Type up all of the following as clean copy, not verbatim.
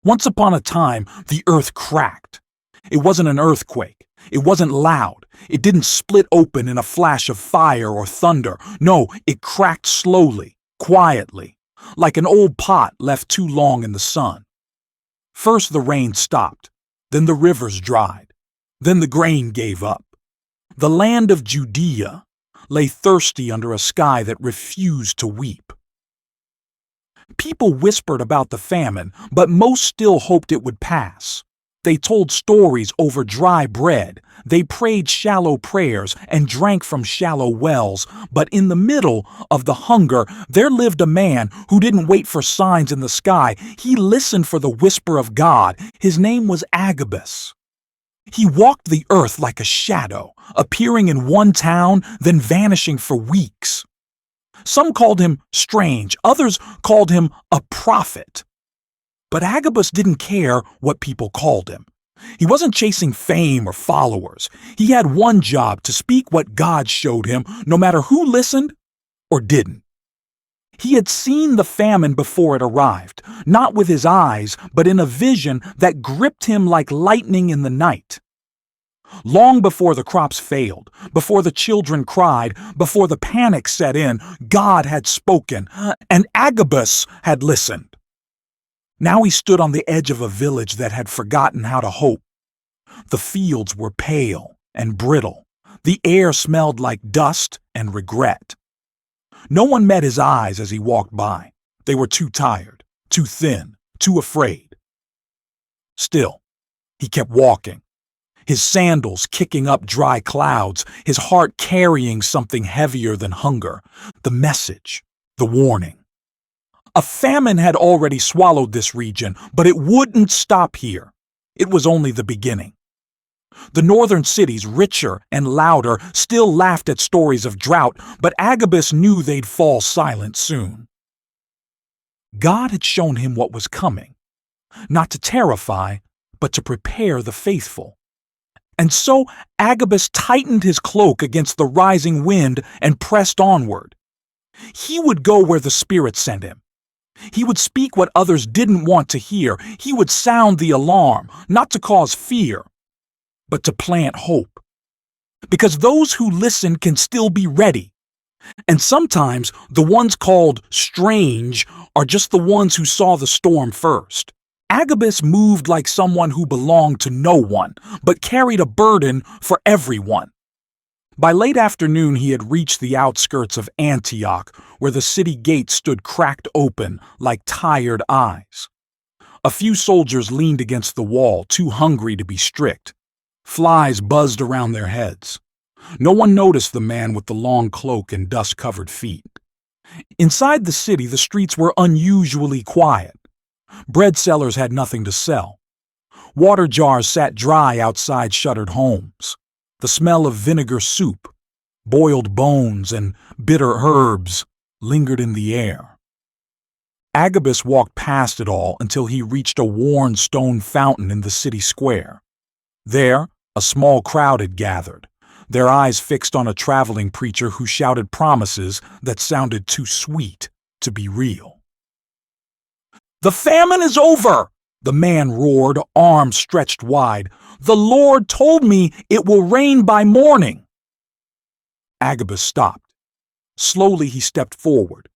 Once upon a time, the earth cracked. It wasn't an earthquake. It wasn't loud. It didn't split open in a flash of fire or thunder. No, it cracked slowly, quietly, like an old pot left too long in the sun. First the rain stopped, then the rivers dried, then the grain gave up. The land of Judea lay thirsty under a sky that refused to weep. People whispered about the famine, but most still hoped it would pass. They told stories over dry bread. They prayed shallow prayers and drank from shallow wells. But in the middle of the hunger, there lived a man who didn't wait for signs in the sky. He listened for the whisper of God. His name was Agabus. He walked the earth like a shadow, appearing in one town, then vanishing for weeks. Some called him strange, others called him a prophet. But Agabus didn't care what people called him. He wasn't chasing fame or followers. He had one job: to speak what God showed him, no matter who listened or didn't. He had seen the famine before it arrived, not with his eyes, but in a vision that gripped him like lightning in the night. Long before the crops failed, before the children cried, before the panic set in, God had spoken, and Agabus had listened. Now he stood on the edge of a village that had forgotten how to hope. The fields were pale and brittle. The air smelled like dust and regret. No one met his eyes as he walked by. They were too tired, too thin, too afraid. Still, he kept walking. His sandals kicking up dry clouds, his heart carrying something heavier than hunger, the message, the warning. A famine had already swallowed this region, but it wouldn't stop here. It was only the beginning. The northern cities, richer and louder, still laughed at stories of drought, but Agabus knew they'd fall silent soon. God had shown him what was coming, not to terrify, but to prepare the faithful. And so Agabus tightened his cloak against the rising wind and pressed onward. He would go where the Spirit sent him. He would speak what others didn't want to hear. He would sound the alarm, not to cause fear, but to plant hope. Because those who listen can still be ready. And sometimes the ones called strange are just the ones who saw the storm first. Agabus moved like someone who belonged to no one, but carried a burden for everyone. By late afternoon, he had reached the outskirts of Antioch, where the city gates stood cracked open like tired eyes. A few soldiers leaned against the wall, too hungry to be strict. Flies buzzed around their heads. No one noticed the man with the long cloak and dust-covered feet. Inside the city, the streets were unusually quiet. Bread sellers had nothing to sell. Water jars sat dry outside shuttered homes. The smell of vinegar soup, boiled bones, and bitter herbs lingered in the air. Agabus walked past it all until he reached a worn stone fountain in the city square. There, a small crowd had gathered, their eyes fixed on a traveling preacher who shouted promises that sounded too sweet to be real. "The famine is over!" the man roared, arms stretched wide. "The Lord told me it will rain by morning." Agabus stopped. Slowly he stepped forward,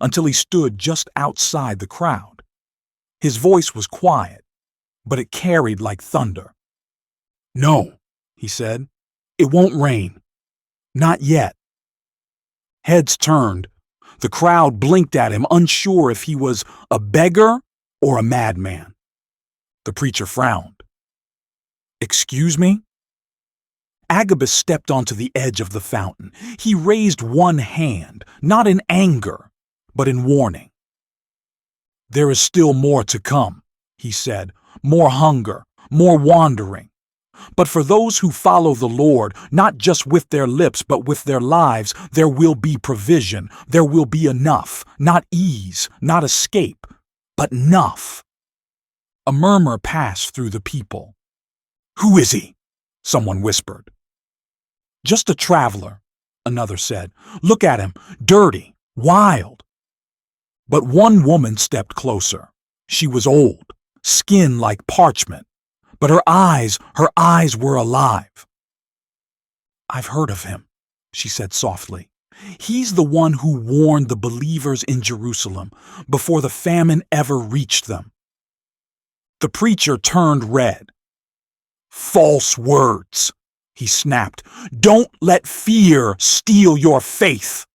until he stood just outside the crowd. His voice was quiet, but it carried like thunder. "No," he said, "it won't rain. Not yet." Heads turned. The crowd blinked at him, unsure if he was a beggar or a madman. The preacher frowned. "Excuse me?" Agabus stepped onto the edge of the fountain. He raised one hand, not in anger, but in warning. "There is still more to come," he said, "more hunger, more wandering. But for those who follow the Lord, not just with their lips, but with their lives, there will be provision. There will be enough, not ease, not escape, but enough." A murmur passed through the people. "Who is he?" someone whispered. "Just a traveler," another said. "Look at him, dirty, wild." But one woman stepped closer. She was old, skin like parchment, but her eyes were alive. "I've heard of him," she said softly. "He's the one who warned the believers in Jerusalem before the famine ever reached them." The preacher turned red. "False words," he snapped. "Don't let fear steal your faith."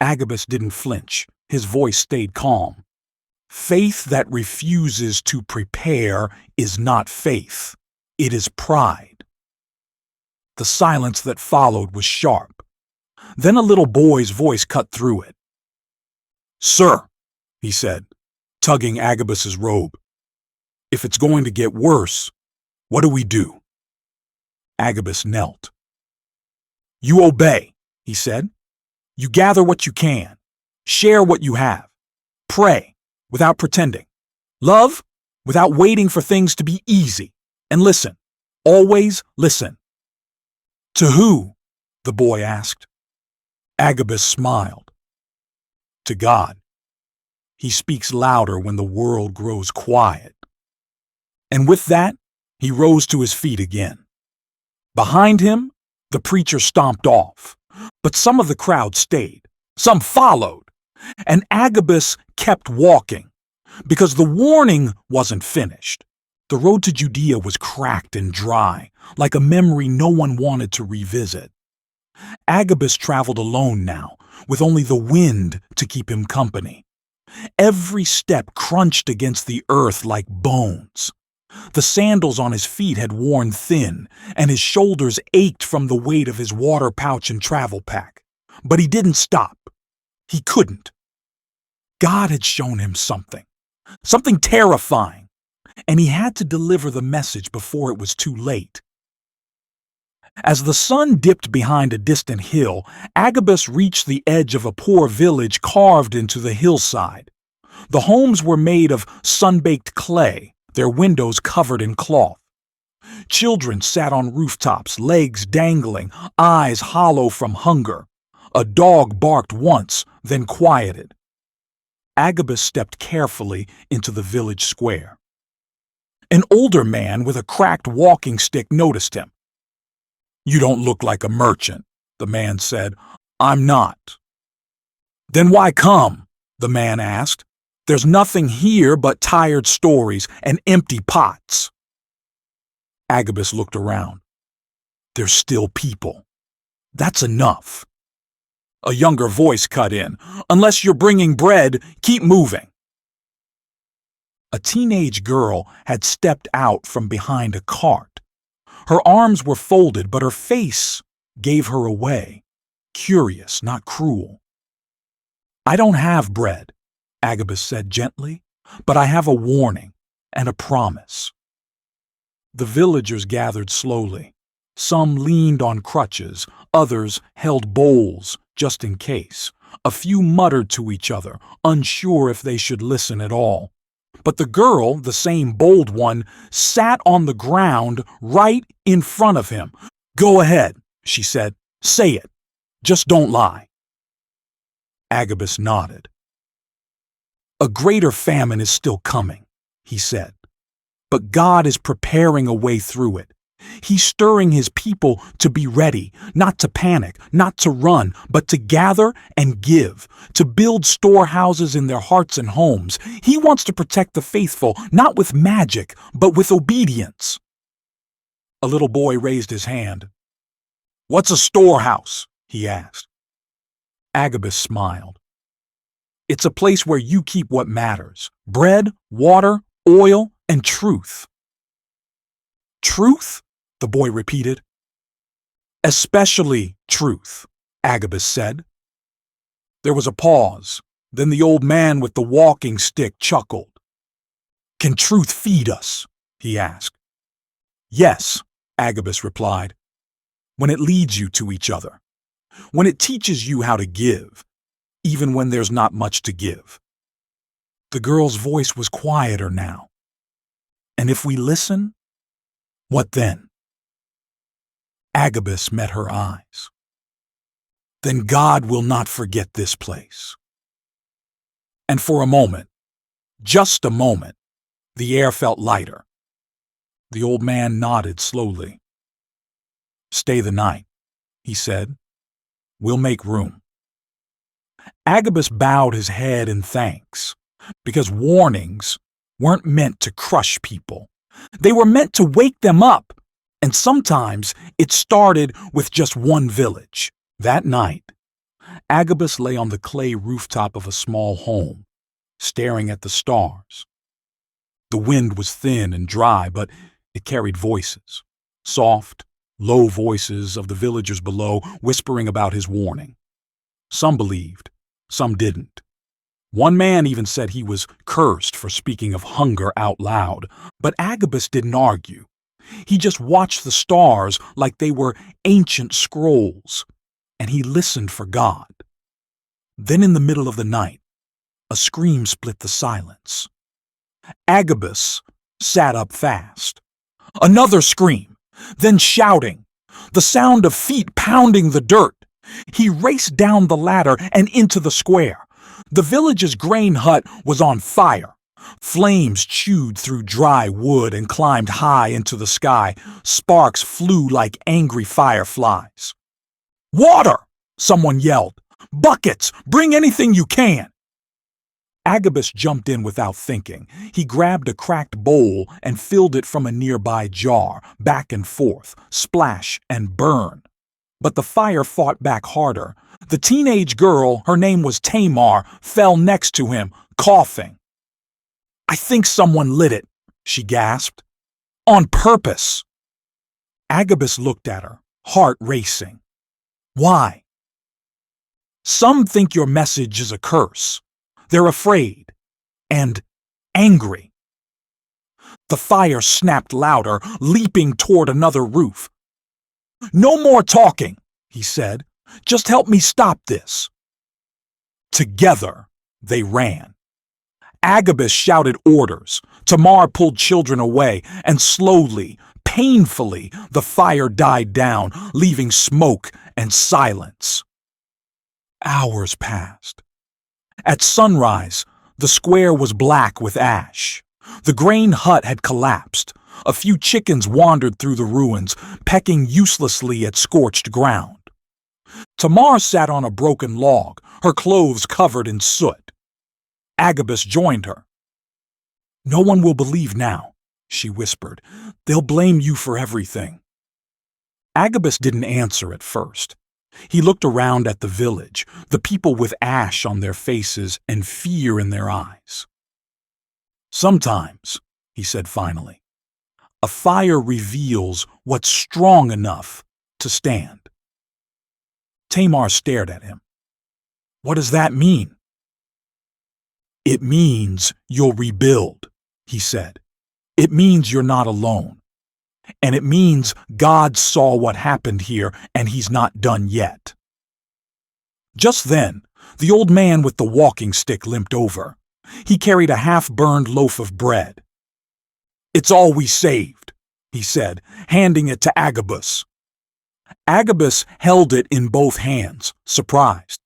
Agabus didn't flinch. His voice stayed calm. "Faith that refuses to prepare is not faith. It is pride." The silence that followed was sharp. Then a little boy's voice cut through it. "Sir," he said, tugging Agabus's robe, "if it's going to get worse, what do we do?" Agabus knelt. "You obey," he said. "You gather what you can. Share what you have. Pray without pretending. Love without waiting for things to be easy. And listen. Always listen." "To who?" the boy asked. Agabus smiled. "To God. He speaks louder when the world grows quiet." And with that, he rose to his feet again. Behind him, the preacher stomped off. But some of the crowd stayed. Some followed. And Agabus kept walking, because the warning wasn't finished. The road to Judea was cracked and dry, like a memory no one wanted to revisit. Agabus traveled alone now, with only the wind to keep him company. Every step crunched against the earth like bones. The sandals on his feet had worn thin, and his shoulders ached from the weight of his water pouch and travel pack. But he didn't stop. He couldn't. God had shown him something terrifying, and he had to deliver the message before it was too late. As the sun dipped behind a distant hill, Agabus reached the edge of a poor village carved into the hillside. The homes were made of sun-baked clay, their windows covered in cloth. Children sat on rooftops, legs dangling, eyes hollow from hunger. A dog barked once, then quieted. Agabus stepped carefully into the village square. An older man with a cracked walking stick noticed him. "You don't look like a merchant," the man said. "I'm not." "Then why come?" the man asked. "There's nothing here but tired stories and empty pots." Agabus looked around. "There's still people. That's enough." A younger voice cut in. "Unless you're bringing bread, keep moving." A teenage girl had stepped out from behind a cart. Her arms were folded, but her face gave her away. Curious, not cruel. "I don't have bread," Agabus said gently, "but I have a warning and a promise." The villagers gathered slowly. Some leaned on crutches, others held bowls just in case. A few muttered to each other, unsure if they should listen at all. But the girl, the same bold one, sat on the ground right in front of him. "Go ahead," she said. "Say it. Just don't lie." Agabus nodded. "A greater famine is still coming," he said. "But God is preparing a way through it. He's stirring his people to be ready, not to panic, not to run, but to gather and give, to build storehouses in their hearts and homes. He wants to protect the faithful, not with magic, but with obedience." A little boy raised his hand. "What's a storehouse?" he asked. Agabus smiled. "It's a place where you keep what matters: bread, water, oil, and truth." "Truth?" the boy repeated. "Especially truth," Agabus said. There was a pause. Then the old man with the walking stick chuckled. "Can truth feed us?" he asked. "Yes," Agabus replied, "when it leads you to each other. When it teaches you how to give, even when there's not much to give." The girl's voice was quieter now. "And if we listen, what then?" Agabus met her eyes. "Then God will not forget this place." And for a moment, just a moment, The air felt lighter. The old man nodded slowly. "Stay the night," he said. "We'll make room." Agabus bowed his head in thanks, because warnings weren't meant to crush people. They were meant to wake them up, and sometimes it started with just one village. That night, Agabus lay on the clay rooftop of a small home, staring at the stars. The wind was thin and dry, but it carried voices, soft, low voices of the villagers below, whispering about his warning. Some believed, some didn't. One man even said he was cursed for speaking of hunger out loud, but Agabus didn't argue. He just watched the stars like they were ancient scrolls, and he listened for God. Then in the middle of the night, a scream split the silence. Agabus sat up fast. Another scream, then shouting, the sound of feet pounding the dirt. He raced down the ladder and into the square. The village's grain hut was on fire. Flames chewed through dry wood and climbed high into the sky. Sparks flew like angry fireflies. "Water!" someone yelled. "Buckets! Bring anything you can!" Agabus jumped in without thinking. He grabbed a cracked bowl and filled it from a nearby jar, back and forth, splash and burn. But the fire fought back harder. The teenage girl, her name was Tamar, fell next to him, coughing. "I think someone lit it," she gasped. "On purpose." Agabus looked at her, heart racing. "Why?" "Some think your message is a curse. They're afraid and angry." The fire snapped louder, leaping toward another roof. "No more talking," he said. "Just help me stop this." Together, they ran. Agabus shouted orders. Tamar pulled children away, and slowly, painfully, the fire died down, leaving smoke and silence. Hours passed. At sunrise, the square was black with ash. The grain hut had collapsed. A few chickens wandered through the ruins, pecking uselessly at scorched ground. Tamar sat on a broken log, her clothes covered in soot. Agabus joined her. "No one will believe now," she whispered. "They'll blame you for everything." Agabus didn't answer at first. He looked around at the village, the people with ash on their faces and fear in their eyes. "Sometimes," he said finally, "a fire reveals what's strong enough to stand." Tamar stared at him. "What does that mean?" "It means you'll rebuild," he said. "It means you're not alone. And it means God saw what happened here and he's not done yet." Just then, the old man with the walking stick limped over. He carried a half-burned loaf of bread. "It's all we saved," he said, handing it to Agabus. Agabus held it in both hands, surprised.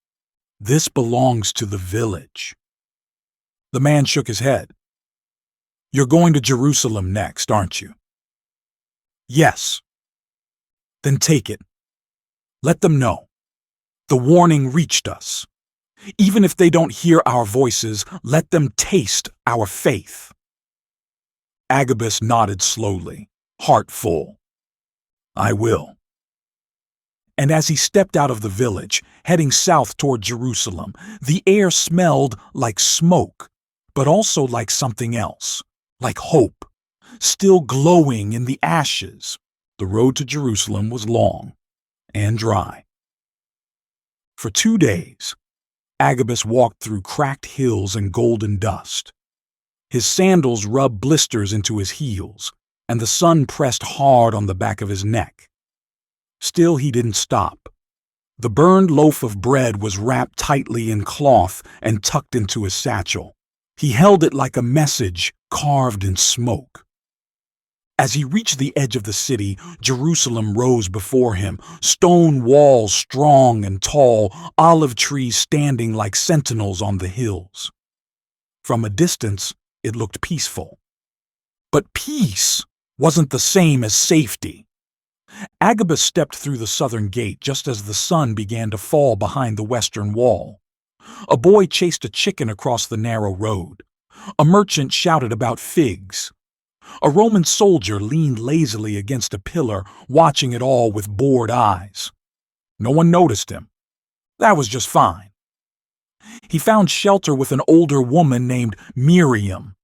"This belongs to the village." The man shook his head. "You're going to Jerusalem next, aren't you?" "Yes." "Then take it. Let them know. The warning reached us. Even if they don't hear our voices, let them taste our faith." Agabus nodded slowly, heart full. "I will." And as he stepped out of the village, heading south toward Jerusalem, the air smelled like smoke, but also like something else, like hope, still glowing in the ashes. The road to Jerusalem was long and dry. For 2 days, Agabus walked through cracked hills and golden dust. His sandals rubbed blisters into his heels, and the sun pressed hard on the back of his neck. Still, he didn't stop. The burned loaf of bread was wrapped tightly in cloth and tucked into his satchel. He held it like a message carved in smoke. As he reached the edge of the city, Jerusalem rose before him, stone walls strong and tall, olive trees standing like sentinels on the hills. From a distance, it looked peaceful. But peace wasn't the same as safety. Agabus stepped through the southern gate just as the sun began to fall behind the western wall. A boy chased a chicken across the narrow road. A merchant shouted about figs. A Roman soldier leaned lazily against a pillar, watching it all with bored eyes. No one noticed him. That was just fine. He found shelter with an older woman named Miriam,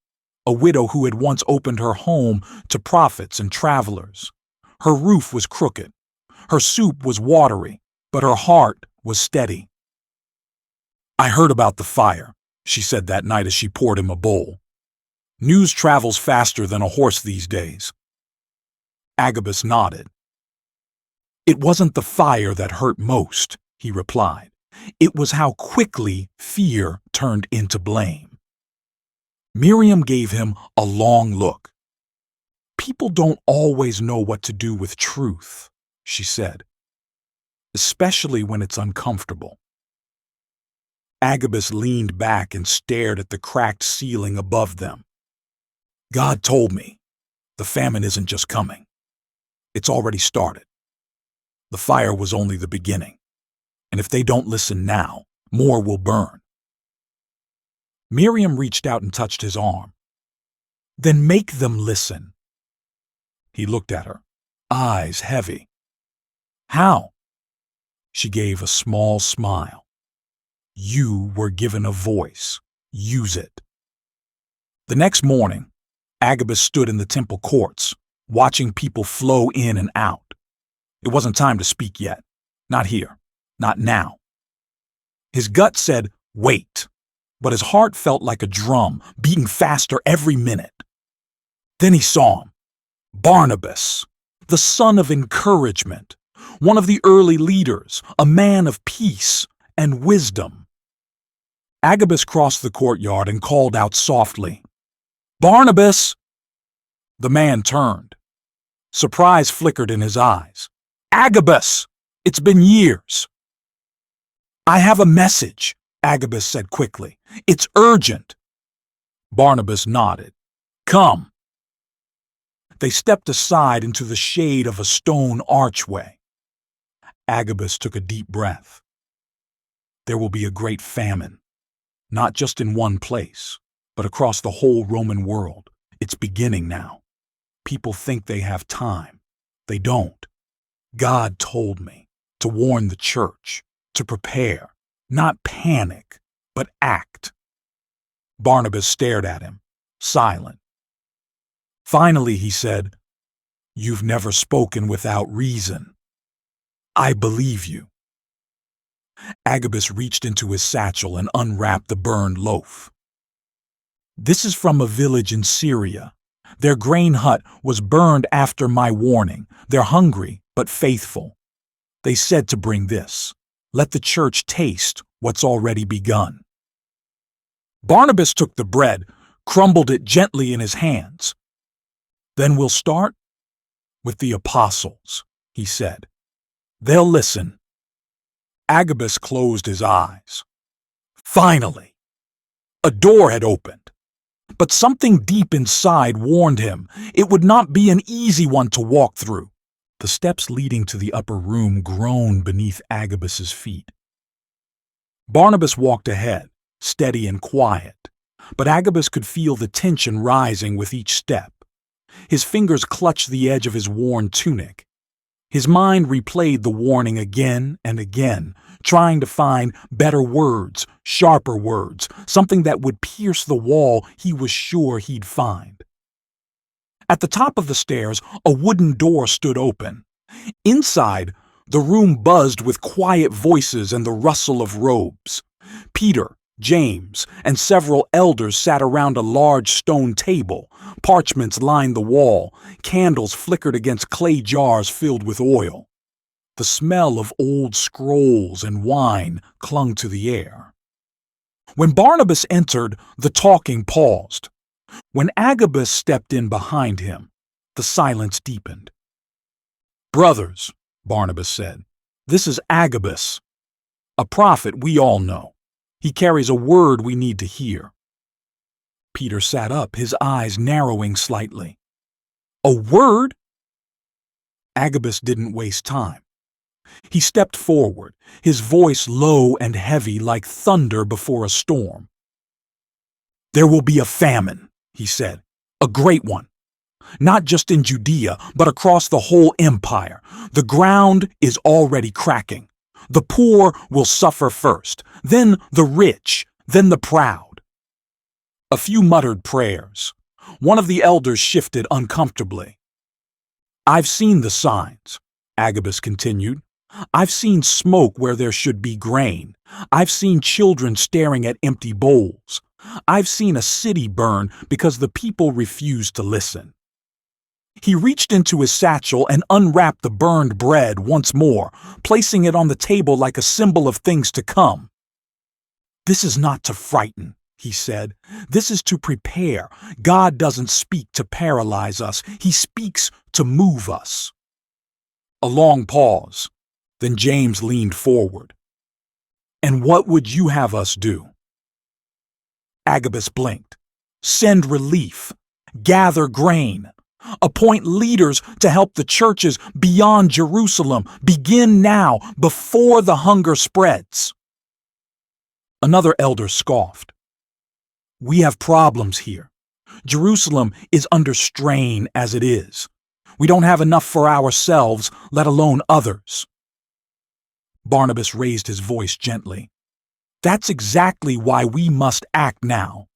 a widow who had once opened her home to prophets and travelers. Her roof was crooked. Her soup was watery, but her heart was steady. "I heard about the fire," she said that night as she poured him a bowl. "News travels faster than a horse these days." Agabus nodded. "It wasn't the fire that hurt most," he replied. "It was how quickly fear turned into blame." Miriam gave him a long look. "People don't always know what to do with truth," she said, "especially when it's uncomfortable." Agabus leaned back and stared at the cracked ceiling above them. "God told me, the famine isn't just coming. It's already started. The fire was only the beginning, and if they don't listen now, more will burn." Miriam reached out and touched his arm. "Then make them listen." He looked at her, eyes heavy. "How?" She gave a small smile. "You were given a voice. Use it." The next morning, Agabus stood in the temple courts, watching people flow in and out. It wasn't time to speak yet. Not here. Not now. His gut said, "Wait," but his heart felt like a drum, beating faster every minute. Then he saw him. Barnabas, the son of encouragement, one of the early leaders, a man of peace and wisdom. Agabus crossed the courtyard and called out softly, "Barnabas!" The man turned. Surprise flickered in his eyes. "Agabus! It's been years." "I have a message," Agabus said quickly. "It's urgent." Barnabas nodded. "Come." They stepped aside into the shade of a stone archway. Agabus took a deep breath. There will be a great famine, not just in one place, but across the whole Roman world. It's beginning now. People think they have time. They don't. God told me to warn the church, to prepare, not panic, but act. Barnabas stared at him, silent. Finally, he said, "You've never spoken without reason. I believe you." Agabus reached into his satchel and unwrapped the burned loaf. "This is from a village in Syria. Their grain hut was burned after my warning. They're hungry, but faithful. They said to bring this. Let the church taste what's already begun." Barnabas took the bread, crumbled it gently in his hands. "Then we'll start with the apostles," he said. "They'll listen." Agabus closed his eyes. Finally, a door had opened. But something deep inside warned him it would not be an easy one to walk through. The steps leading to the upper room groaned beneath Agabus's feet. Barnabas walked ahead, steady and quiet, but Agabus could feel the tension rising with each step. His fingers clutched the edge of his worn tunic. His mind replayed the warning again and again, trying to find better words, sharper words, something that would pierce the wall he was sure he'd find. At the top of the stairs, a wooden door stood open. Inside, the room buzzed with quiet voices and the rustle of robes. Peter, James, and several elders sat around a large stone table. Parchments lined the wall. Candles flickered against clay jars filled with oil. The smell of old scrolls and wine clung to the air. When Barnabas entered, the talking paused. When Agabus stepped in behind him, the silence deepened. "Brothers," Barnabas said, "this is Agabus, a prophet we all know. He carries a word we need to hear." Peter sat up, his eyes narrowing slightly. A word? Agabus didn't waste time. He stepped forward, his voice low and heavy like thunder before a storm. "There will be a famine," he said, "a great one. Not just in Judea, but across the whole empire. The ground is already cracking. The poor will suffer first, then the rich, then the proud." A few muttered prayers. One of the elders shifted uncomfortably. "I've seen the signs," Agabus continued. "I've seen smoke where there should be grain. I've seen children staring at empty bowls. I've seen a city burn because the people refused to listen." He reached into his satchel and unwrapped the burned bread once more, placing it on the table like a symbol of things to come. "This is not to frighten," he said. "This is to prepare. God doesn't speak to paralyze us. He speaks to move us." A long pause. Then James leaned forward. "And what would you have us do?" Agabus blinked. "Send relief. Gather grain. Appoint leaders to help the churches beyond Jerusalem. Begin now, before the hunger spreads." Another elder scoffed. "We have problems here. Jerusalem is under strain as it is. We don't have enough for ourselves, let alone others." Barnabas raised his voice gently. "That's exactly why we must act now.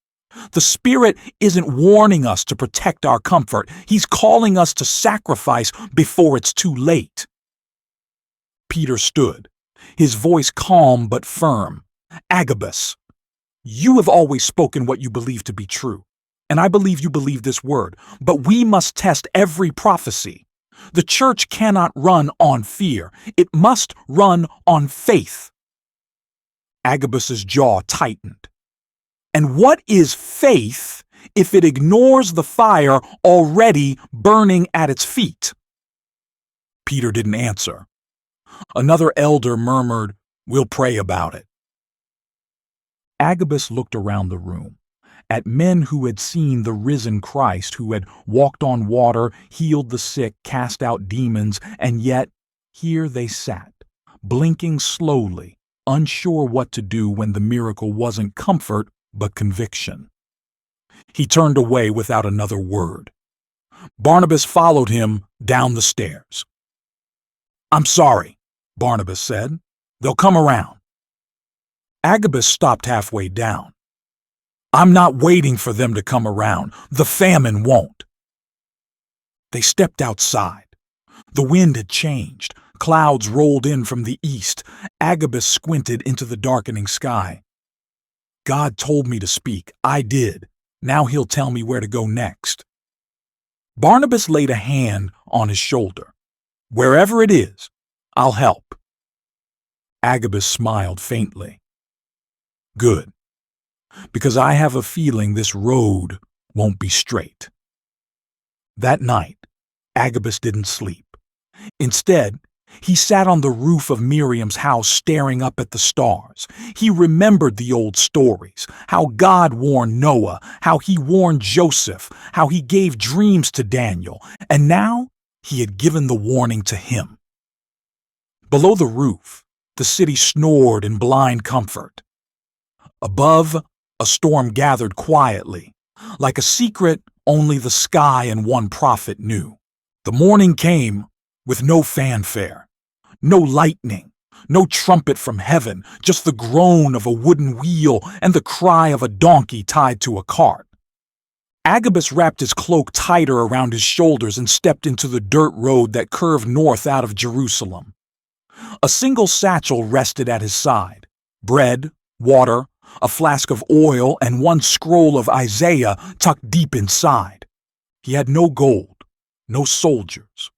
The Spirit isn't warning us to protect our comfort. He's calling us to sacrifice before it's too late." Peter stood, his voice calm but firm. "Agabus, you have always spoken what you believe to be true, and I believe you believe this word, but we must test every prophecy. The church cannot run on fear. It must run on faith." Agabus's jaw tightened. "And what is faith if it ignores the fire already burning at its feet?" Peter didn't answer. Another elder murmured, "We'll pray about it." Agabus looked around the room, at men who had seen the risen Christ, who had walked on water, healed the sick, cast out demons, and yet here they sat, blinking slowly, unsure what to do when the miracle wasn't comfort but conviction. He turned away without another word. Barnabas followed him down the stairs. "I'm sorry," Barnabas said. "They'll come around." Agabus stopped halfway down. "I'm not waiting for them to come around. The famine won't." They stepped outside. The wind had changed. Clouds rolled in from the east. Agabus squinted into the darkening sky. "God told me to speak. I did. Now he'll tell me where to go next." Barnabas laid a hand on his shoulder. "Wherever it is, I'll help." Agabus smiled faintly. "Good, because I have a feeling this road won't be straight." That night, Agabus didn't sleep. Instead, he sat on the roof of Miriam's house staring up at the stars. He remembered the old stories, how God warned Noah, how he warned Joseph, how he gave dreams to Daniel, and now he had given the warning to him. Below the roof, the city snored in blind comfort. Above, a storm gathered quietly, like a secret only the sky and one prophet knew. The morning came with no fanfare, no lightning, no trumpet from heaven, just the groan of a wooden wheel and the cry of a donkey tied to a cart. Agabus wrapped his cloak tighter around his shoulders and stepped into the dirt road that curved north out of Jerusalem. A single satchel rested at his side. Bread, water, a flask of oil, and one scroll of Isaiah tucked deep inside. He had no gold, no soldiers,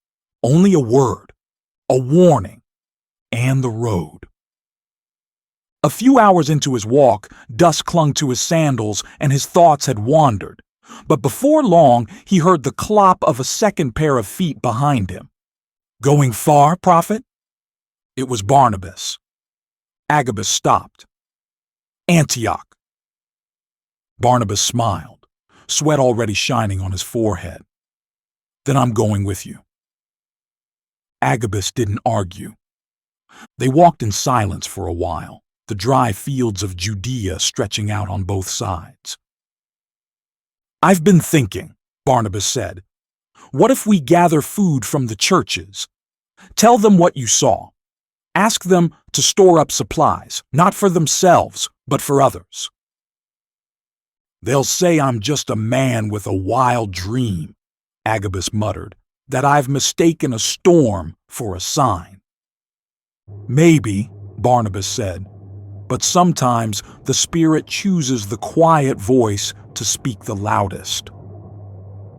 only a word, a warning, and the road. A few hours into his walk, dust clung to his sandals and his thoughts had wandered. But before long, he heard the clop of a second pair of feet behind him. "Going far, prophet?" It was Barnabas. Agabus stopped. "Antioch." Barnabas smiled, sweat already shining on his forehead. Then I'm going with you. Agabus didn't argue. They walked in silence for a while, the dry fields of Judea stretching out on both sides. "I've been thinking," Barnabas said. "What if we gather food from the churches? Tell them what you saw. Ask them to store up supplies, not for themselves, but for others." "They'll say I'm just a man with a wild dream," Agabus muttered, "that I've mistaken a storm for a sign." "Maybe," Barnabas said, "but sometimes the Spirit chooses the quiet voice to speak the loudest."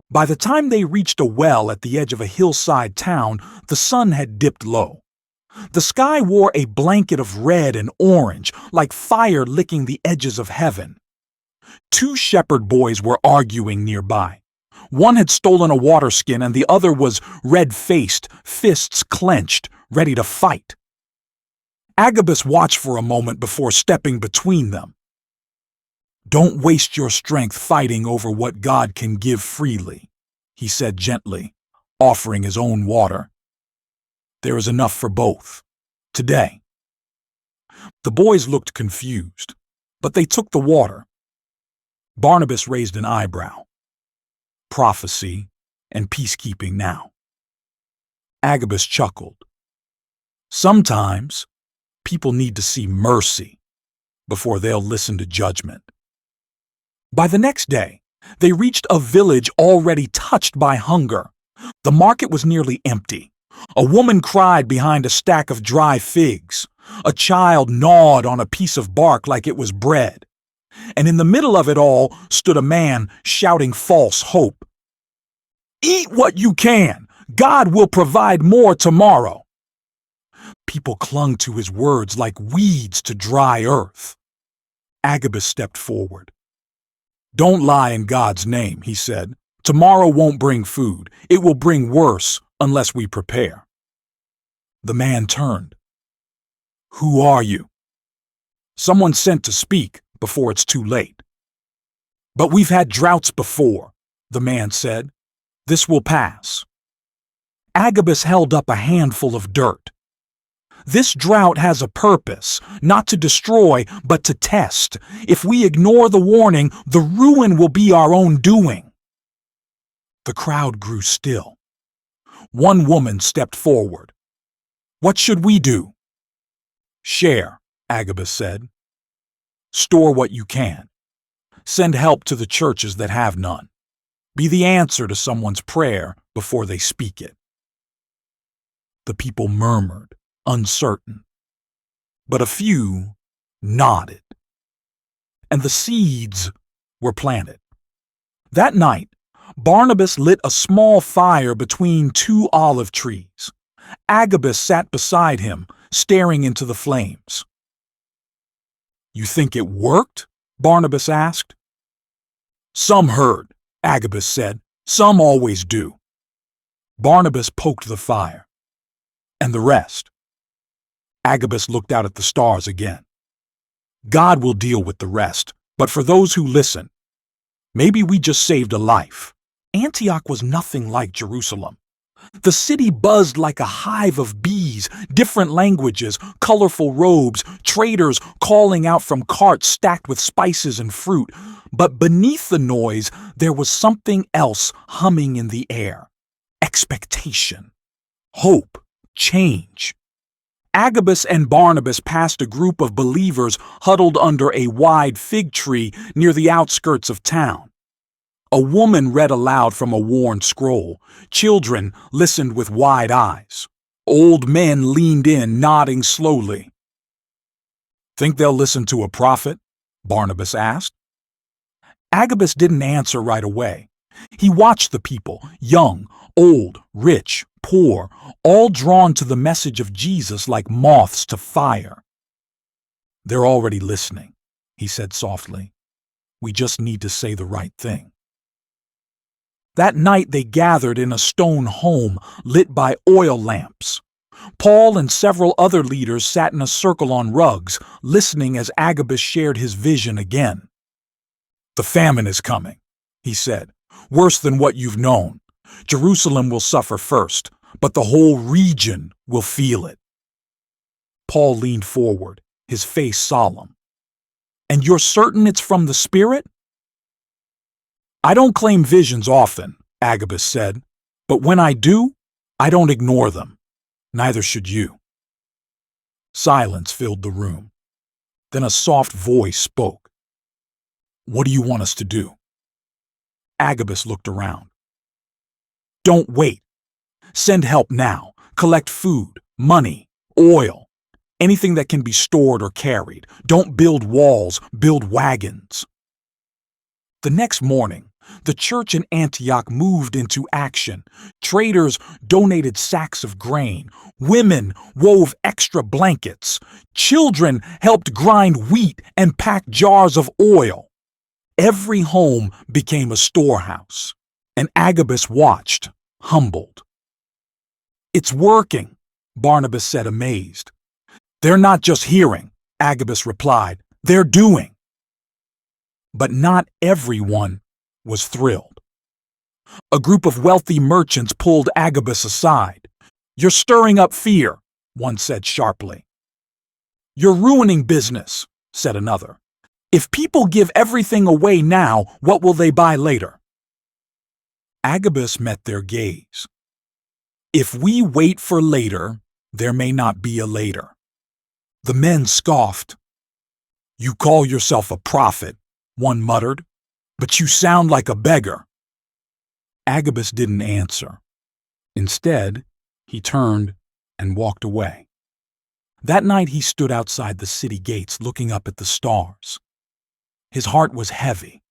By the time they reached a well at the edge of a hillside town, the sun had dipped low. The sky wore a blanket of red and orange, like fire licking the edges of heaven. Two shepherd boys were arguing nearby. One had stolen a water skin and the other was red-faced, fists clenched, ready to fight. Agabus watched for a moment before stepping between them. "Don't waste your strength fighting over what God can give freely," he said gently, offering his own water. "There is enough for both. Today." The boys looked confused, but they took the water. Barnabas raised an eyebrow. Prophecy and peacekeeping now. Agabus chuckled. Sometimes people need to see mercy before they'll listen to judgment. By the next day, they reached a village already touched by hunger. The market was nearly empty. A woman cried behind a stack of dry figs. A child gnawed on a piece of bark like it was bread. And in the middle of it all stood a man shouting false hope. "Eat what you can! God will provide more tomorrow!" People clung to his words like weeds to dry earth. Agabus stepped forward. "Don't lie in God's name," he said. "Tomorrow won't bring food. It will bring worse unless we prepare." The man turned. "Who are you?" "Someone sent to speak before it's too late." "But we've had droughts before," the man said. "This will pass." Agabus held up a handful of dirt. "This drought has a purpose, not to destroy, but to test. If we ignore the warning, the ruin will be our own doing." The crowd grew still. One woman stepped forward. "What should we do?" "Share," Agabus said. "Store what you can. Send help to the churches that have none. Be the answer to someone's prayer before they speak it." The people murmured, uncertain. But a few nodded. And the seeds were planted. That night, Barnabas lit a small fire between two olive trees. Agabus sat beside him, staring into the flames. "You think it worked?" Barnabas asked. "Some heard," Agabus said. "Some always do." Barnabas poked the fire. "And the rest?" Agabus looked out at the stars again. "God will deal with the rest, but for those who listen, maybe we just saved a life." Antioch was nothing like Jerusalem. The city buzzed like a hive of bees, different languages, colorful robes, traders calling out from carts stacked with spices and fruit. But beneath the noise, there was something else humming in the air. Expectation, hope, change. Agabus and Barnabas passed a group of believers huddled under a wide fig tree near the outskirts of town. A woman read aloud from a worn scroll. Children listened with wide eyes. Old men leaned in, nodding slowly. "Think they'll listen to a prophet?" Barnabas asked. Agabus didn't answer right away. He watched the people, young, old, rich, poor, all drawn to the message of Jesus like moths to fire. "They're already listening," he said softly. "We just need to say the right thing." That night they gathered in a stone home lit by oil lamps. Paul and several other leaders sat in a circle on rugs, listening as Agabus shared his vision again. "The famine is coming," he said. "Worse than what you've known. Jerusalem will suffer first, but the whole region will feel it. Paul leaned forward, his face solemn. And you're certain it's from the Spirit? I don't claim visions often, Agabus said, but when I do, I don't ignore them. Neither should you. Silence filled the room. Then a soft voice spoke. What do you want us to do? Agabus looked around. Don't wait. Send help now. Collect food, money, oil, anything that can be stored or carried. Don't build walls, build wagons. The next morning, the church in Antioch moved into action. Traders donated sacks of grain. Women wove extra blankets. Children helped grind wheat and pack jars of oil. Every home became a storehouse, and Agabus watched, humbled. It's working, Barnabas said, amazed. They're not just hearing, Agabus replied. They're doing. But not everyone was thrilled. A group of wealthy merchants pulled Agabus aside. You're stirring up fear, one said sharply. You're ruining business, said another. If people give everything away now, what will they buy later? Agabus met their gaze. If we wait for later, there may not be a later. The men scoffed. You call yourself a prophet, one muttered, but you sound like a beggar. Agabus didn't answer. Instead, he turned and walked away. That night he stood outside the city gates looking up at the stars. His heart was heavy.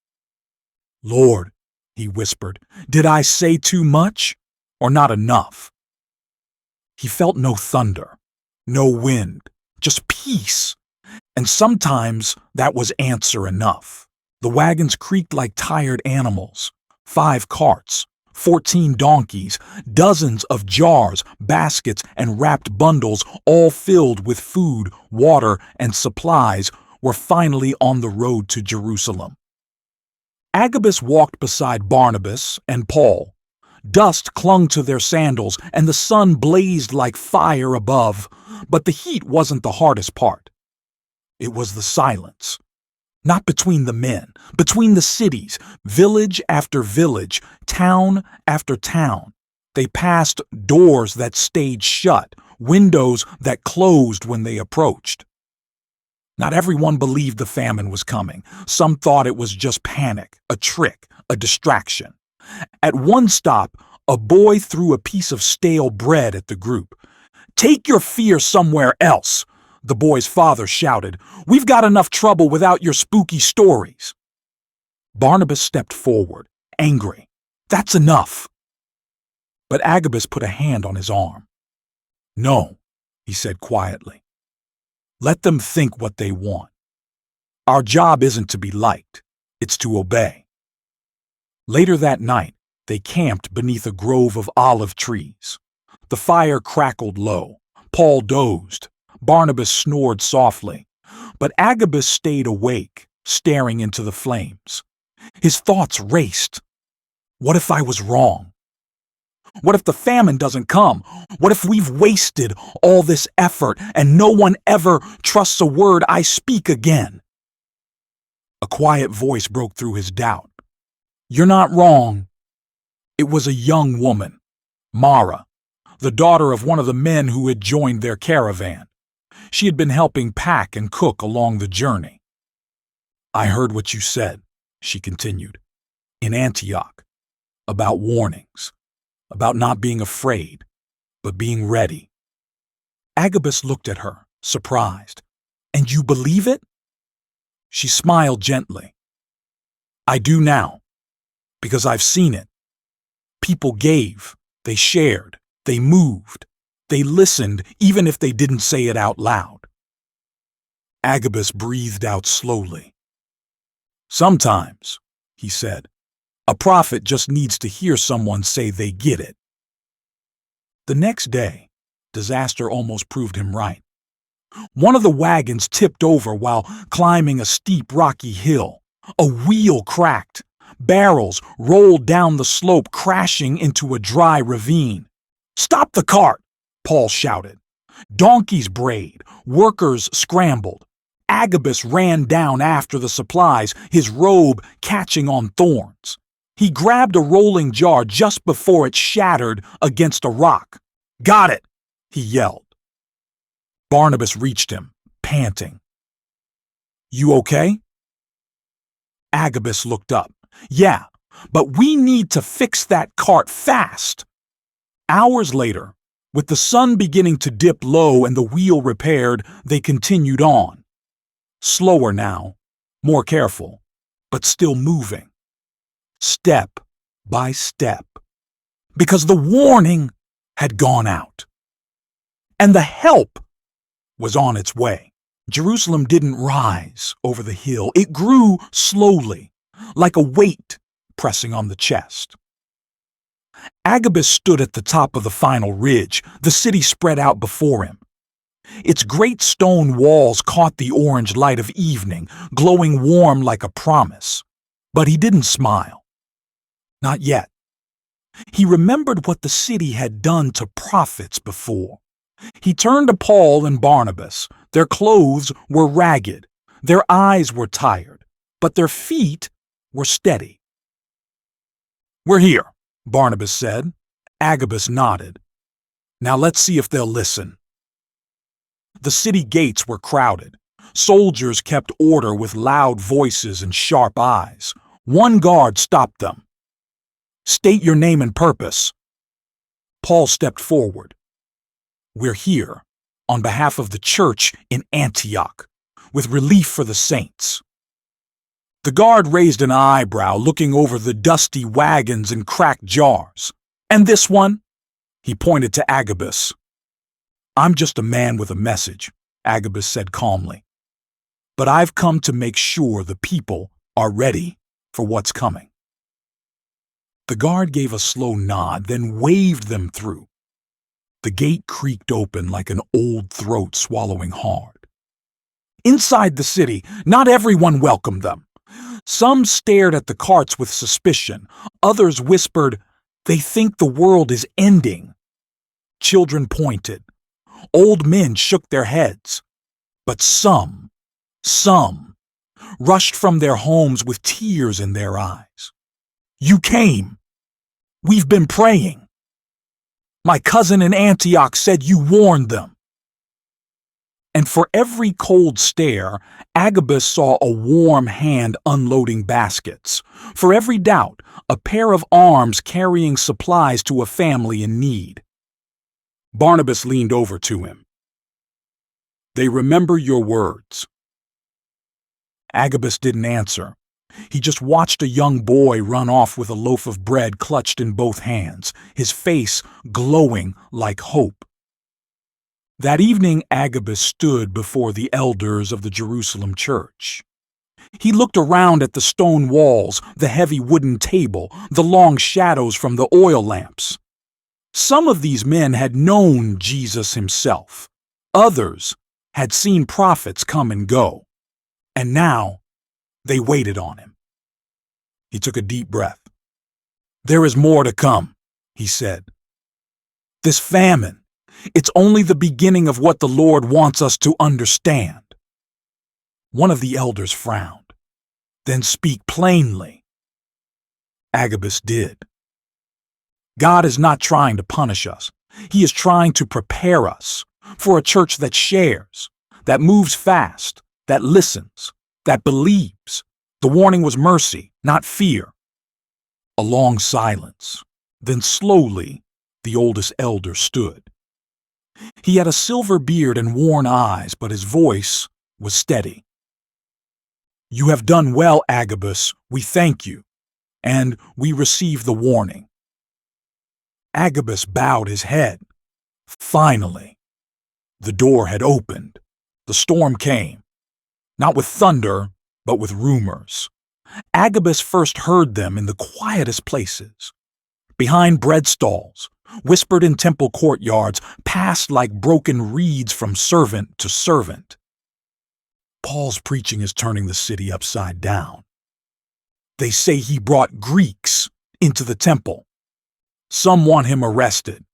Lord, he whispered, did I say too much or not enough? He felt no thunder, no wind, just peace. And sometimes that was answer enough. The wagons creaked like tired animals. 5 carts, 14 donkeys, dozens of jars, baskets, and wrapped bundles, all filled with food, water, and supplies, were finally on the road to Jerusalem. Agabus walked beside Barnabas and Paul. Dust clung to their sandals, and the sun blazed like fire above, but the heat wasn't the hardest part. It was the silence. Not between the men, between the cities, village after village, town after town. They passed doors that stayed shut, windows that closed when they approached. Not everyone believed the famine was coming. Some thought it was just panic, a trick, a distraction. At one stop, a boy threw a piece of stale bread at the group. Take your fear somewhere else, the boy's father shouted. We've got enough trouble without your spooky stories. Barnabas stepped forward, angry. That's enough. But Agabus put a hand on his arm. No, he said quietly. Let them think what they want. Our job isn't to be liked, it's to obey. Later that night, they camped beneath a grove of olive trees. The fire crackled low. Paul dozed. Barnabas snored softly. But Agabus stayed awake, staring into the flames. His thoughts raced. What if I was wrong? What if the famine doesn't come? What if we've wasted all this effort and no one ever trusts a word I speak again? A quiet voice broke through his doubt. You're not wrong. It was a young woman, Mara, the daughter of one of the men who had joined their caravan. She had been helping pack and cook along the journey. I heard what you said, she continued, in Antioch, about warnings, about not being afraid, but being ready. Agabus looked at her, surprised. And you believe it? She smiled gently. I do now, because I've seen it. People gave, they shared, they moved, they listened even if they didn't say it out loud. Agabus breathed out slowly. Sometimes, he said, a prophet just needs to hear someone say they get it. The next day, disaster almost proved him right. One of the wagons tipped over while climbing a steep rocky hill. A wheel cracked. Barrels rolled down the slope, crashing into a dry ravine. "Stop the cart!" Paul shouted. Donkeys brayed, workers scrambled. Agabus ran down after the supplies, his robe catching on thorns. He grabbed a rolling jar just before it shattered against a rock. "Got it!" he yelled. Barnabas reached him, panting. "You okay?" Agabus looked up. "Yeah, but we need to fix that cart fast." Hours later, with the sun beginning to dip low and the wheel repaired, they continued on. Slower now, more careful, but still moving. Step by step. Because the warning had gone out. And the help was on its way. Jerusalem didn't rise over the hill. It grew slowly, like a weight pressing on the chest. Agabus stood at the top of the final ridge, the city spread out before him. Its great stone walls caught the orange light of evening, glowing warm like a promise. But he didn't smile. Not yet. He remembered what the city had done to prophets before. He turned to Paul and Barnabas. Their clothes were ragged, their eyes were tired, but their feet were steady. "We're here," Barnabas said. Agabus nodded. "Now let's see if they'll listen." The city gates were crowded. Soldiers kept order with loud voices and sharp eyes. One guard stopped them. "State your name and purpose." Paul stepped forward. "We're here on behalf of the church in Antioch, with relief for the saints." The guard raised an eyebrow, looking over the dusty wagons and cracked jars. "And this one?" He pointed to Agabus. "I'm just a man with a message," Agabus said calmly. "But I've come to make sure the people are ready for what's coming." The guard gave a slow nod, then waved them through. The gate creaked open like an old throat swallowing hard. Inside the city, not everyone welcomed them. Some stared at the carts with suspicion. Others whispered, "They think the world is ending." Children pointed. Old men shook their heads. But some rushed from their homes with tears in their eyes. "You came. We've been praying. My cousin in Antioch said you warned them." And for every cold stare, Agabus saw a warm hand unloading baskets. For every doubt, a pair of arms carrying supplies to a family in need. Barnabas leaned over to him. "They remember your words." Agabus didn't answer. He just watched a young boy run off with a loaf of bread clutched in both hands, his face glowing like hope. That evening, Agabus stood before the elders of the Jerusalem church. He looked around at the stone walls, the heavy wooden table, the long shadows from the oil lamps. Some of these men had known Jesus himself. Others had seen prophets come and go. And now they waited on him. He took a deep breath. "There is more to come," he said. "This famine, it's only the beginning of what the Lord wants us to understand." One of the elders frowned. "Then speak plainly." Agabus did. "God is not trying to punish us. He is trying to prepare us for a church that shares, that moves fast, that listens, that believes. The warning was mercy, not fear." A long silence. Then slowly, the oldest elder stood. He had a silver beard and worn eyes, but his voice was steady. "You have done well, Agabus. We thank you, and we receive the warning." Agabus bowed his head. Finally, the door had opened. The storm came, not with thunder, but with rumors. Agabus first heard them in the quietest places, behind bread stalls, whispered in temple courtyards, passed like broken reeds from servant to servant. Paul's preaching is turning the city upside down. They say he brought Greeks into the temple. Some want him arrested."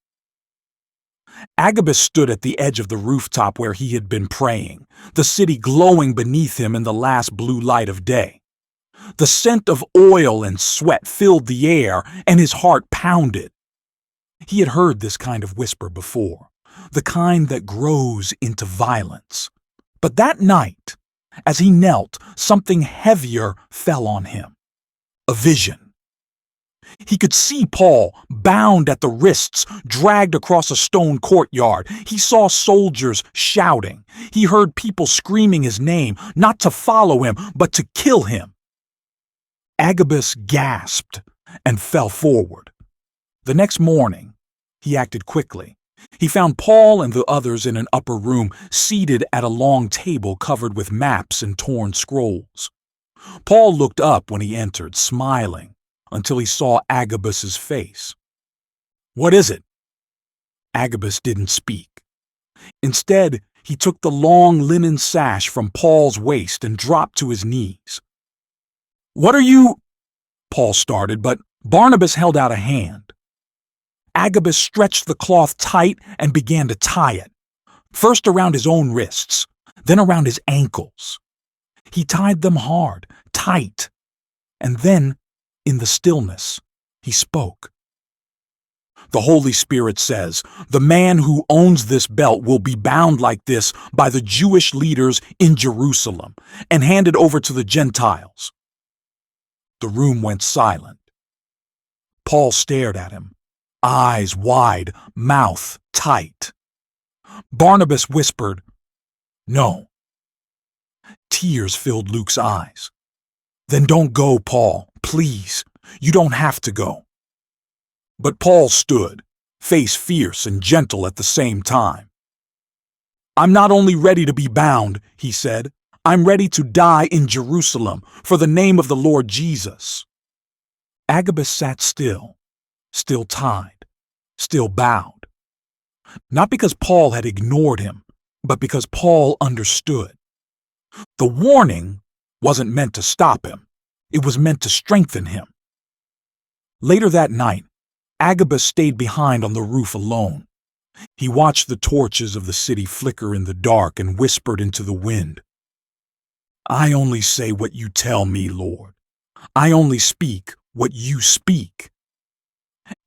Agabus stood at the edge of the rooftop where he had been praying, the city glowing beneath him in the last blue light of day. The scent of oil and sweat filled the air, and his heart pounded. He had heard this kind of whisper before, the kind that grows into violence. But that night, as he knelt, something heavier fell on him. A vision. He could see Paul, bound at the wrists, dragged across a stone courtyard. He saw soldiers shouting. He heard people screaming his name, not to follow him, but to kill him. Agabus gasped and fell forward. The next morning, he acted quickly. He found Paul and the others in an upper room, seated at a long table covered with maps and torn scrolls. Paul looked up when he entered, smiling, until he saw Agabus's face. "What is it?" Agabus didn't speak. Instead, he took the long linen sash from Paul's waist and dropped to his knees. "What are you—" Paul started, but Barnabas held out a hand. Agabus stretched the cloth tight and began to tie it, first around his own wrists, then around his ankles. He tied them hard, tight, and then, in the stillness, he spoke. "The Holy Spirit says, the man who owns this belt will be bound like this by the Jewish leaders in Jerusalem and handed over to the Gentiles." The room went silent. Paul stared at him, eyes wide, mouth tight. Barnabas whispered, "No." Tears filled Luke's eyes. "Then don't go, Paul, please. You don't have to go." But Paul stood, face fierce and gentle at the same time. "I'm not only ready to be bound," he said, "I'm ready to die in Jerusalem for the name of the Lord Jesus." Agabus sat still tied, still bowed. Not because Paul had ignored him, but because Paul understood. The warning wasn't meant to stop him. It was meant to strengthen him. Later that night, Agabus stayed behind on the roof alone. He watched the torches of the city flicker in the dark and whispered into the wind, "I only say what you tell me, Lord. I only speak what you speak."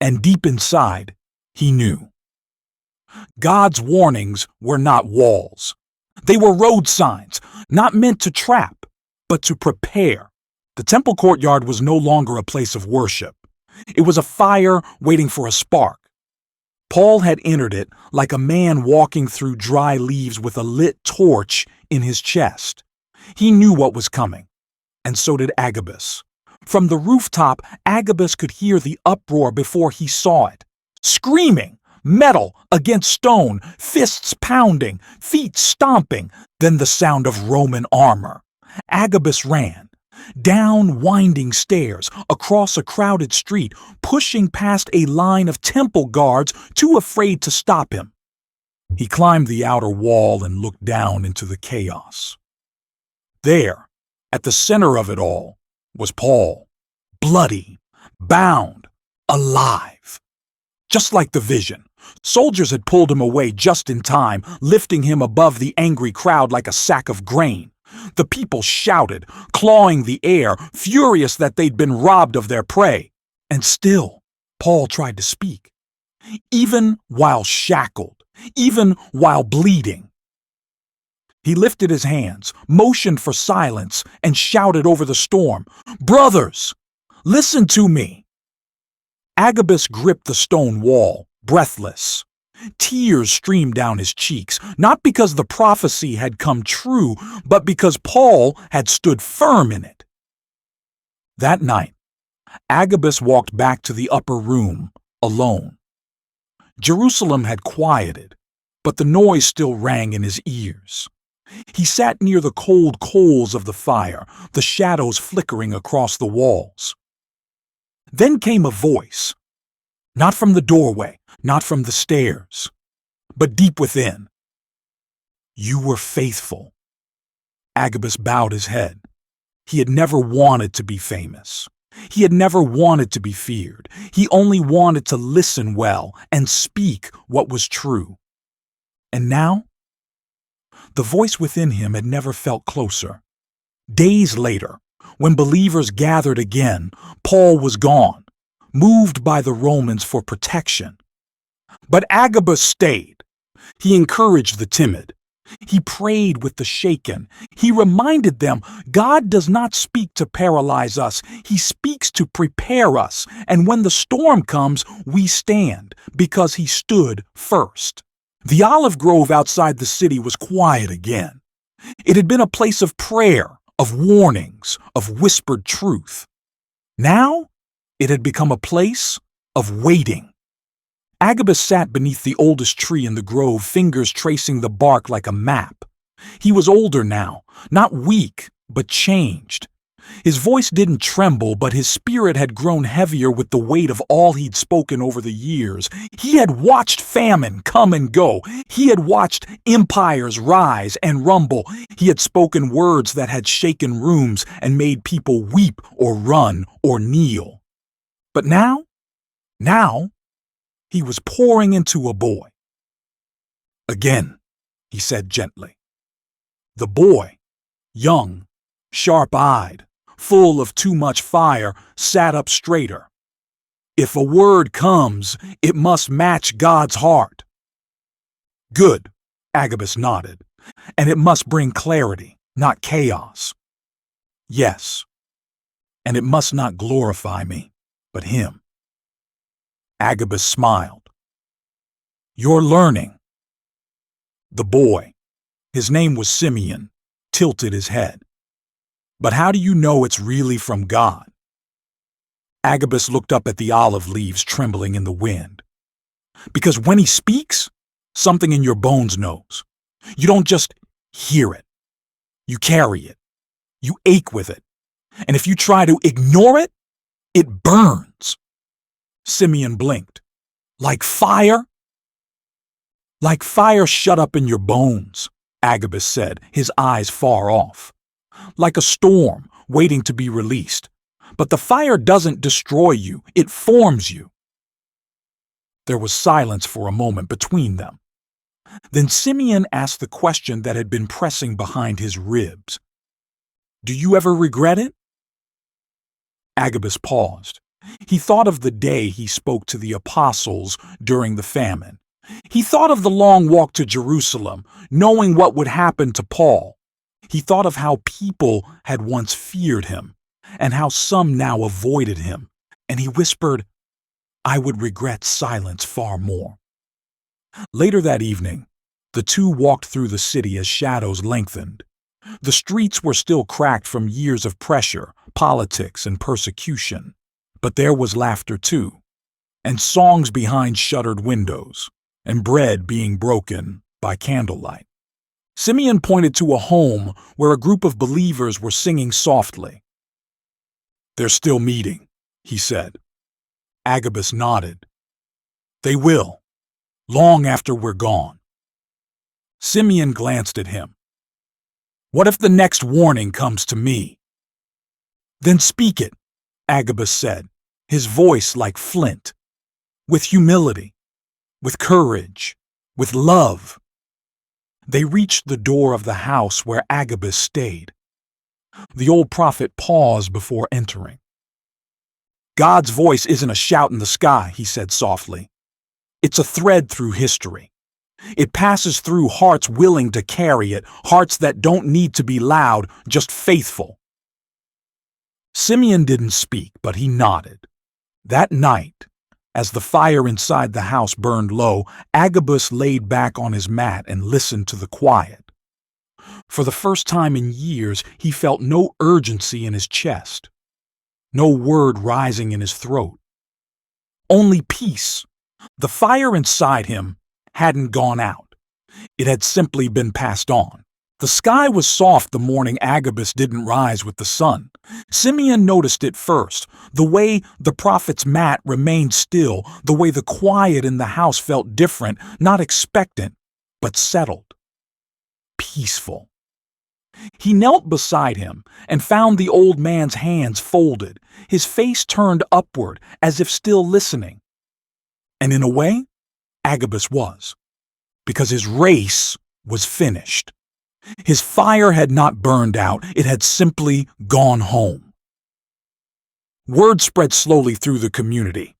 And deep inside, he knew. God's warnings were not walls. They were road signs, not meant to trap, but to prepare. The temple courtyard was no longer a place of worship. It was a fire waiting for a spark. Paul had entered it like a man walking through dry leaves with a lit torch in his chest. He knew what was coming, and so did Agabus. From the rooftop, Agabus could hear the uproar before he saw it. Screaming, metal against stone, fists pounding, feet stomping, then the sound of Roman armor. Agabus ran, down winding stairs, across a crowded street, pushing past a line of temple guards too afraid to stop him. He climbed the outer wall and looked down into the chaos. There, at the center of it all, was Paul, bloody, bound, alive. Just like the vision, soldiers had pulled him away just in time, lifting him above the angry crowd like a sack of grain. The people shouted, clawing the air, furious that they'd been robbed of their prey. And still, Paul tried to speak. Even while shackled, even while bleeding. He lifted his hands, motioned for silence, and shouted over the storm, "Brothers, listen to me!" Agabus gripped the stone wall, breathless. Tears streamed down his cheeks, not because the prophecy had come true, but because Paul had stood firm in it. That night, Agabus walked back to the upper room, alone. Jerusalem had quieted, but the noise still rang in his ears. He sat near the cold coals of the fire, the shadows flickering across the walls. Then came a voice, not from the doorway, not from the stairs, but deep within. "You were faithful." Agabus bowed his head. He had never wanted to be famous. He had never wanted to be feared. He only wanted to listen well and speak what was true. And now? The voice within him had never felt closer. Days later, when believers gathered again, Paul was gone, moved by the Romans for protection. But Agabus stayed. He encouraged the timid. He prayed with the shaken. He reminded them God does not speak to paralyze us. He speaks to prepare us. And when the storm comes, we stand because he stood first. The olive grove outside the city was quiet again. It had been a place of prayer, of warnings, of whispered truth. Now, it had become a place of waiting. Agabus sat beneath the oldest tree in the grove, fingers tracing the bark like a map. He was older now, not weak, but changed. His voice didn't tremble, but his spirit had grown heavier with the weight of all he'd spoken over the years. He had watched famine come and go. He had watched empires rise and rumble. He had spoken words that had shaken rooms and made people weep or run or kneel. But now, he was pouring into a boy. Again, he said gently. The boy, young, sharp-eyed, full of too much fire, sat up straighter. If a word comes, it must match God's heart. Good, Agabus nodded, and it must bring clarity, not chaos. Yes, and it must not glorify me, but him. Agabus smiled. You're learning. The boy, his name was Simeon, tilted his head. But how do you know it's really from God? Agabus looked up at the olive leaves trembling in the wind. Because when he speaks, something in your bones knows. You don't just hear it. You carry it. You ache with it. And if you try to ignore it, it burns. Simeon blinked. Like fire? Like fire shut up in your bones, Agabus said, his eyes far off. Like a storm waiting to be released. But the fire doesn't destroy you, it forms you. There was silence for a moment between them. Then Simeon asked the question that had been pressing behind his ribs. Do you ever regret it? Agabus paused. He thought of the day he spoke to the apostles during the famine. He thought of the long walk to Jerusalem, knowing what would happen to Paul. He thought of how people had once feared him, and how some now avoided him, and he whispered, I would regret silence far more. Later that evening, the two walked through the city as shadows lengthened. The streets were still cracked from years of pressure, politics, and persecution. But there was laughter too, and songs behind shuttered windows, and bread being broken by candlelight. Simeon pointed to a home where a group of believers were singing softly. They're still meeting, he said. Agabus nodded. They will, long after we're gone. Simeon glanced at him. What if the next warning comes to me? Then speak it, Agabus said, his voice like flint. With humility, with courage, with love. They reached the door of the house where Agabus stayed. The old prophet paused before entering. God's voice isn't a shout in the sky, he said softly. It's a thread through history. It passes through hearts willing to carry it, hearts that don't need to be loud, just faithful. Simeon didn't speak, but he nodded. That night, as the fire inside the house burned low, Agabus laid back on his mat and listened to the quiet. For the first time in years, he felt no urgency in his chest, no word rising in his throat. Only peace. The fire inside him hadn't gone out. It had simply been passed on. The sky was soft the morning Agabus didn't rise with the sun. Simeon noticed it first, the way the prophet's mat remained still, the way the quiet in the house felt different, not expectant, but settled. Peaceful. He knelt beside him and found the old man's hands folded, his face turned upward as if still listening. And in a way, Agabus was, because his race was finished. His fire had not burned out, it had simply gone home. Word spread slowly through the community.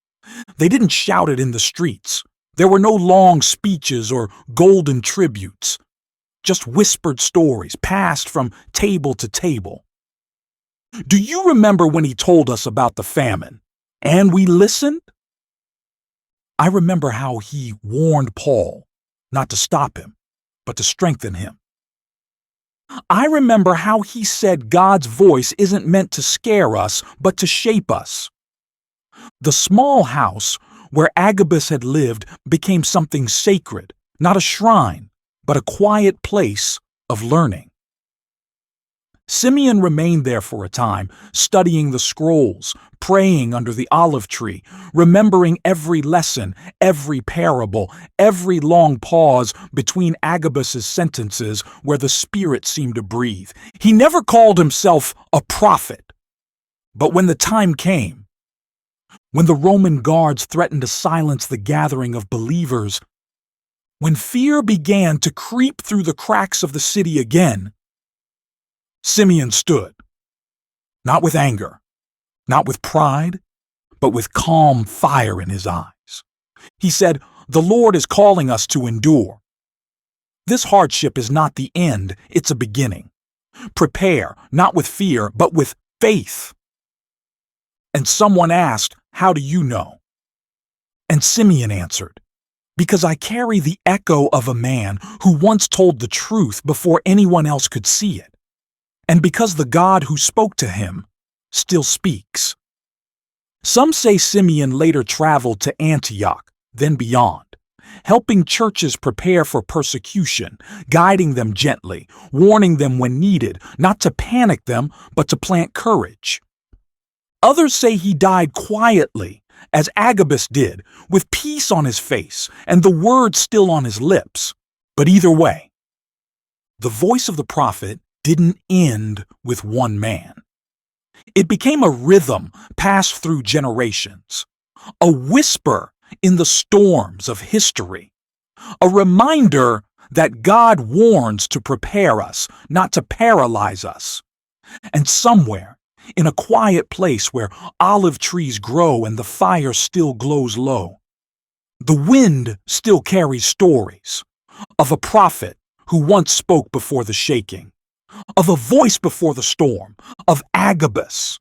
They didn't shout it in the streets. There were no long speeches or golden tributes, just whispered stories passed from table to table. Do you remember when he told us about the famine, and we listened? I remember how he warned Paul not to stop him, but to strengthen him. I remember how he said God's voice isn't meant to scare us, but to shape us. The small house where Agabus had lived became something sacred, not a shrine, but a quiet place of learning. Simeon remained there for a time, studying the scrolls, praying under the olive tree, remembering every lesson, every parable, every long pause between Agabus's sentences where the Spirit seemed to breathe. He never called himself a prophet. But when the time came, when the Roman guards threatened to silence the gathering of believers, when fear began to creep through the cracks of the city again, Simeon stood, not with anger, not with pride, but with calm fire in his eyes. He said, "The Lord is calling us to endure. This hardship is not the end, it's a beginning. Prepare, not with fear, but with faith." And someone asked, "How do you know?" And Simeon answered, "Because I carry the echo of a man who once told the truth before anyone else could see it. And because the God who spoke to him still speaks." Some say Simeon later traveled to Antioch, then beyond, helping churches prepare for persecution, guiding them gently, warning them when needed, not to panic them, but to plant courage. Others say he died quietly, as Agabus did, with peace on his face and the word still on his lips. But either way, the voice of the prophet didn't end with one man. It became a rhythm passed through generations, a whisper in the storms of history, a reminder that God warns to prepare us, not to paralyze us. And somewhere, in a quiet place where olive trees grow and the fire still glows low, the wind still carries stories of a prophet who once spoke before the shaking, of a voice before the storm, of Agabus